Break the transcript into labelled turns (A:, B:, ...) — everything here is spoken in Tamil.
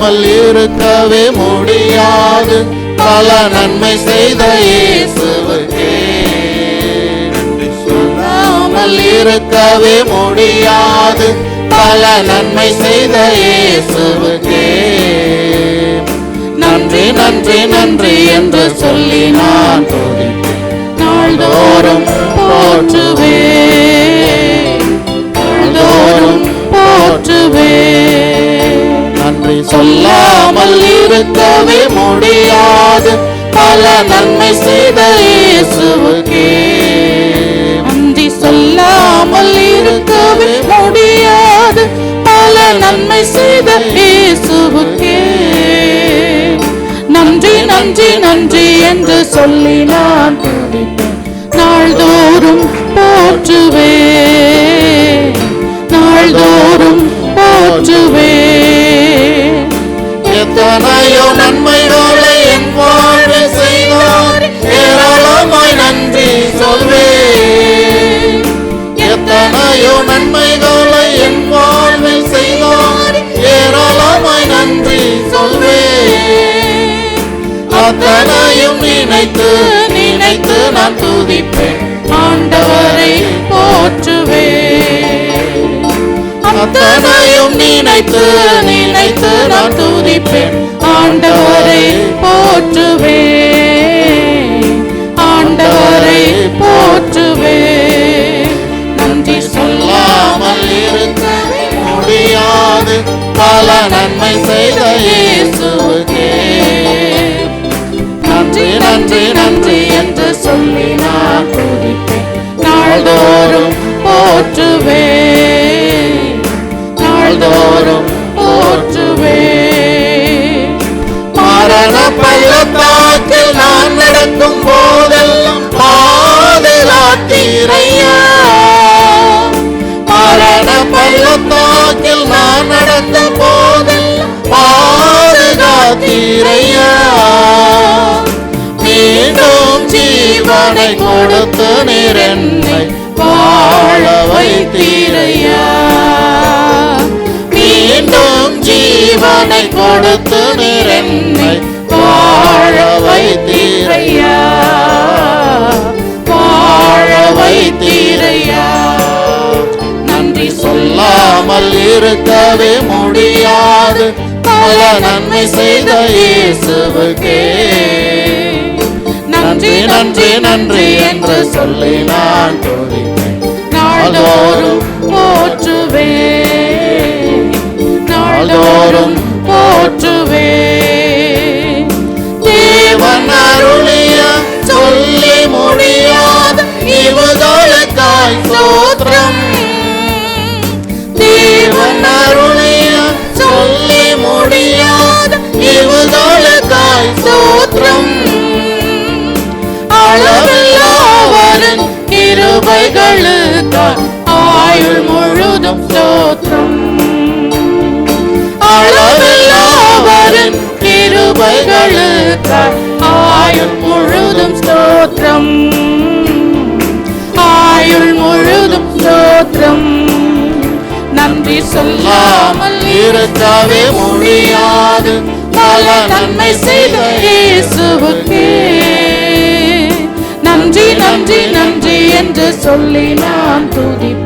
A: சொல்லாமல் இருக்கவே முடியாது பல நன்மை செய்த இயேசுவுக்கே. சொல்லாமல் இருக்கவே முடியாது பல நன்மை செய்த இயேசுவுக்கே. நன்றி நன்றி நன்றி என்று சொல்லி நான் துதிப்பேன், நாள்தோறும் போற்றுவேன், நாள்தோறும் போற்றுவேன். நன்றி சொல்லாமல் இருக்கவே முடியாது பல நன்மை செய்த இயேசுவுக்கே. நன்றி சொல்லாமல் இருக்கவே முடியாது பல நன்மை செய்த இயேசுவுக்கே. நன்றி நன்றி நன்றி என்று சொல்லி நான் துதிப்பேன், நாள்தோறும் போற்றுவேன், நாள்தோறும் போற்றுவேன். எத்தனையோ நன்மைகளை என் வாழ்வில் செய்தார், ஏராளமாய் நன்றி சொல்வேன். எத்தனையோ நன்மைகளை என் வாழ்வில் செய்தார், ஏராளமாய் நன்றி சொல்வேன். அத்தனையும் நினைத்து நினைத்து நான் துதிப்பேன், ஆண்டவரை போற்றுவேன். அத்தனையும் நினைத்து நினைத்து நான் துதிப்பேன், ஆண்டவரை போற்றுவேன், ஆண்டவரை போற்றுவேன். நன்றி சொல்லாமல் இருக்கவே முடியாது பல நன்மை செய்த இயேசுவுக்கே. நன்றி நன்றி நன்றி என்று சொல்லி நான் துதிப்பேன், நாள்தோறும் போற்றுவேன், நாள்தோறும் போற்றுவேன். மரண பள்ளத்தாக்கில் நான் நடக்கும் போதெல்லாம் பாதுகாத்தீரையா. மரண பள்ளத்தாக்கில் நான் நடக்கும் போதெல்லாம் பாதுகாத்தீரையா. மீண்டும் ஜீவனை கொடுத்து நீர் என்னை வாழ வைத்தீரையா. மீண்டும் ஜீவனை கொடுத்து நீர் என்னை வாழ வைத்தீரையா, வாழ வைத்தீரையா. நன்றி சொல்லாமல் இருக்கவே முடியாது பல நன்மை செய்த இயேசுவுக்கே. நன்றி நன்றி நன்றி என்று சொல்லி நான் துதிப்பேன், நாள்தோறும் போற்றுவேன், நாள்தோறும் போற்றுவேன். தேவன் அருளிய சொல்லி முடியாத இவர்களுக்காய் ஸ்தோத்திரம். தேவன் அருளிய சொல்லி முடியாத இவர்களுக்காய் ஸ்தோத்திரம். அளவில்லாதவரின் கிருபைகளுக்காய் ஆயுள் முழுதும் ஸ்தோத்திரம். அளவில்லாதவரின் கிருபைகளுக்காய் ஆயுள் முழுதும் ஸ்தோத்திரம், ஆயுள் முழுதும் ஸ்தோத்திரம். நன்றி சொல்லாமல் இருக்கவே முடியாது பல நன்மை செய்த இயேசுவுக்கே. நன்றி நன்றி நன்றி என்று சொல்லி நான் துதிப்பேன்,